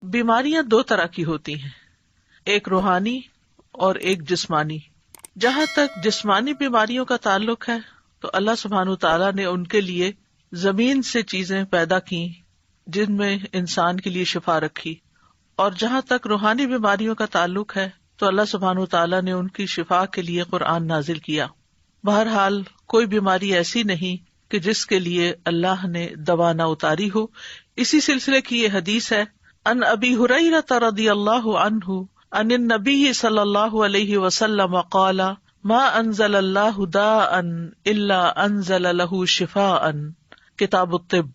بیماریاں دو طرح کی ہوتی ہیں، ایک روحانی اور ایک جسمانی۔ جہاں تک جسمانی بیماریوں کا تعلق ہے تو اللہ سبحانہ تعالیٰ نے ان کے لیے زمین سے چیزیں پیدا کی جن میں انسان کے لیے شفا رکھی، اور جہاں تک روحانی بیماریوں کا تعلق ہے تو اللہ سبحانہ تعالیٰ نے ان کی شفا کے لیے قرآن نازل کیا۔ بہرحال کوئی بیماری ایسی نہیں کہ جس کے لیے اللہ نے دوا نہ اتاری ہو۔ اسی سلسلے کی یہ حدیث ہے، ان ابی ہریرہ رضی اللہ عنہ عن النبی صلی اللہ علیہ وسلم قال ما انزل اللہ داء الا انزل له شفاء، کتاب الطب۔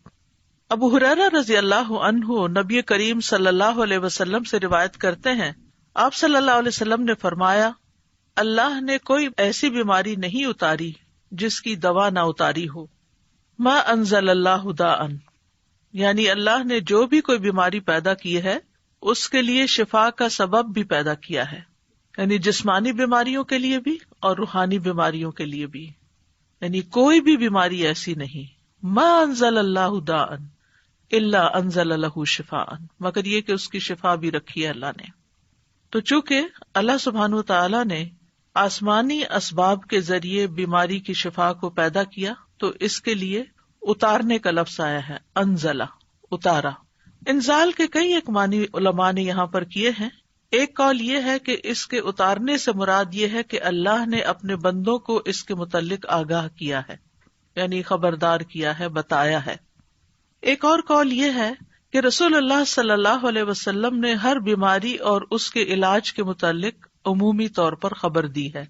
ابو ہریرہ رضی اللہ عنہ نبی کریم صلی اللہ علیہ وسلم سے روایت کرتے ہیں، آپ صلی اللہ علیہ وسلم نے فرمایا، اللہ نے کوئی ایسی بیماری نہیں اتاری جس کی دوا نہ اتاری ہو۔ ما انزل اللہ داء، یعنی اللہ نے جو بھی کوئی بیماری پیدا کی ہے اس کے لیے شفا کا سبب بھی پیدا کیا ہے، یعنی جسمانی بیماریوں کے لیے بھی اور روحانی بیماریوں کے لیے بھی، یعنی کوئی بھی بیماری ایسی نہیں۔ ما انزل اللہ داء الا انزل له شفاء، مگر یہ کہ اس کی شفا بھی رکھی ہے اللہ نے۔ تو چونکہ اللہ سبحانہ تعالیٰ نے آسمانی اسباب کے ذریعے بیماری کی شفا کو پیدا کیا تو اس کے لیے اتارنے کا لفظ آیا ہے، انزلہ، اتارا۔ انزال کے کئی ایک معنی علماء نے یہاں پر کیے ہیں۔ ایک قول یہ ہے کہ اس کے اتارنے سے مراد یہ ہے کہ اللہ نے اپنے بندوں کو اس کے متعلق آگاہ کیا ہے، یعنی خبردار کیا ہے، بتایا ہے۔ ایک اور قول یہ ہے کہ رسول اللہ صلی اللہ علیہ وسلم نے ہر بیماری اور اس کے علاج کے متعلق عمومی طور پر خبر دی ہے،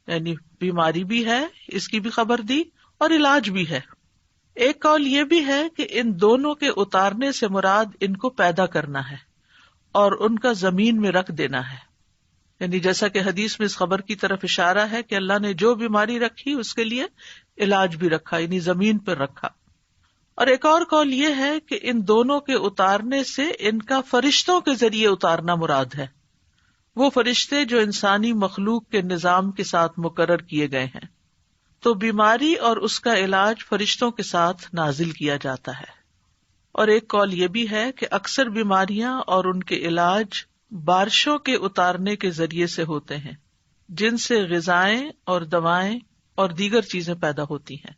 یعنی بیماری بھی ہے، اس کی بھی خبر دی، اور علاج بھی ہے۔ ایک قول یہ بھی ہے کہ ان دونوں کے اتارنے سے مراد ان کو پیدا کرنا ہے اور ان کا زمین میں رکھ دینا ہے، یعنی جیسا کہ حدیث میں اس خبر کی طرف اشارہ ہے کہ اللہ نے جو بیماری رکھی اس کے لیے علاج بھی رکھا، یعنی زمین پر رکھا۔ اور ایک اور قول یہ ہے کہ ان دونوں کے اتارنے سے ان کا فرشتوں کے ذریعے اتارنا مراد ہے، وہ فرشتے جو انسانی مخلوق کے نظام کے ساتھ مقرر کیے گئے ہیں۔ تو بیماری اور اس کا علاج فرشتوں کے ساتھ نازل کیا جاتا ہے۔ اور ایک قول یہ بھی ہے کہ اکثر بیماریاں اور ان کے علاج بارشوں کے اتارنے کے ذریعے سے ہوتے ہیں، جن سے غذائیں اور دوائیں اور دیگر چیزیں پیدا ہوتی ہیں۔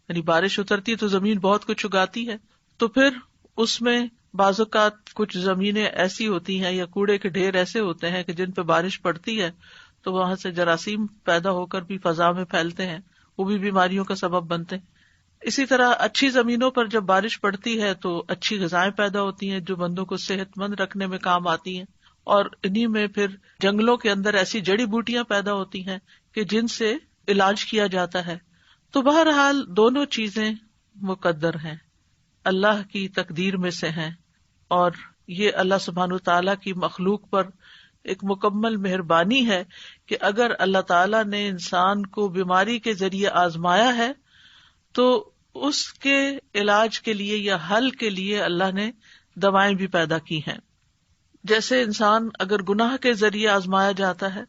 یعنی بارش اترتی ہے تو زمین بہت کچھ اگاتی ہے، تو پھر اس میں بعض اوقات کچھ زمینیں ایسی ہوتی ہیں یا کوڑے کے ڈھیر ایسے ہوتے ہیں کہ جن پہ بارش پڑتی ہے تو وہاں سے جراثیم پیدا ہو کر بھی فضا میں پھیلتے ہیں، وہ بھی بیماریوں کا سبب بنتے ہیں۔ اسی طرح اچھی زمینوں پر جب بارش پڑتی ہے تو اچھی غذائیں پیدا ہوتی ہیں جو بندوں کو صحت مند رکھنے میں کام آتی ہیں، اور انہی میں پھر جنگلوں کے اندر ایسی جڑی بوٹیاں پیدا ہوتی ہیں کہ جن سے علاج کیا جاتا ہے۔ تو بہرحال دونوں چیزیں مقدر ہیں، اللہ کی تقدیر میں سے ہیں، اور یہ اللہ سبحانہ تعالیٰ کی مخلوق پر ایک مکمل مہربانی ہے کہ اگر اللہ تعالیٰ نے انسان کو بیماری کے ذریعے آزمایا ہے تو اس کے علاج کے لیے یا حل کے لیے اللہ نے دوائیں بھی پیدا کی ہیں۔ جیسے انسان اگر گناہ کے ذریعے آزمایا جاتا ہے،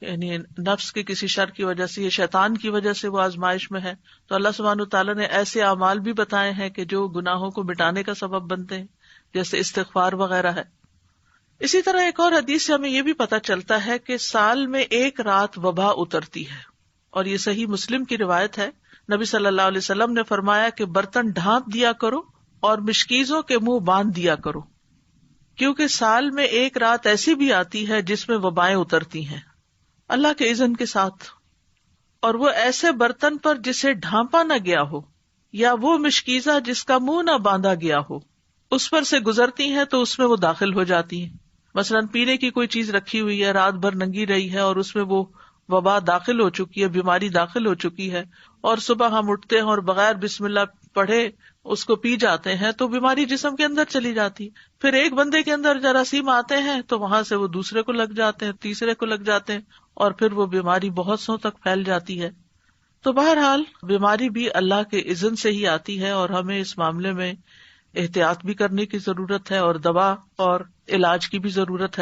یعنی نفس کے کسی شر کی وجہ سے یا شیطان کی وجہ سے وہ آزمائش میں ہے، تو اللہ سبحانہ تعالیٰ نے ایسے اعمال بھی بتائے ہیں کہ جو گناہوں کو مٹانے کا سبب بنتے ہیں، جیسے استغفار وغیرہ ہے۔ اسی طرح ایک اور حدیث سے ہمیں یہ بھی پتہ چلتا ہے کہ سال میں ایک رات وبا اترتی ہے، اور یہ صحیح مسلم کی روایت ہے۔ نبی صلی اللہ علیہ وسلم نے فرمایا کہ برتن ڈھانپ دیا کرو اور مشکیزوں کے منہ باندھ دیا کرو، کیونکہ سال میں ایک رات ایسی بھی آتی ہے جس میں وبائیں اترتی ہیں اللہ کے اذن کے ساتھ، اور وہ ایسے برتن پر جسے ڈھانپا نہ گیا ہو یا وہ مشکیزہ جس کا منہ نہ باندھا گیا ہو اس پر سے گزرتی ہیں تو اس میں وہ داخل ہو جاتی ہیں۔ مثلاً پینے کی کوئی چیز رکھی ہوئی ہے، رات بھر ننگی رہی ہے اور اس میں وہ وبا داخل ہو چکی ہے، بیماری داخل ہو چکی ہے، اور صبح ہم اٹھتے ہیں اور بغیر بسم اللہ پڑھے اس کو پی جاتے ہیں تو بیماری جسم کے اندر چلی جاتی ہے۔ پھر ایک بندے کے اندر جراثیم آتے ہیں تو وہاں سے وہ دوسرے کو لگ جاتے ہیں، تیسرے کو لگ جاتے ہیں، اور پھر وہ بیماری بہت سو تک پھیل جاتی ہے۔ تو بہرحال بیماری بھی اللہ کے اذن سے ہی آتی ہے، اور ہمیں اس معاملے میں احتیاط بھی کرنے کی ضرورت ہے، اور دوا اور علاج کی بھی ضرورت ہے۔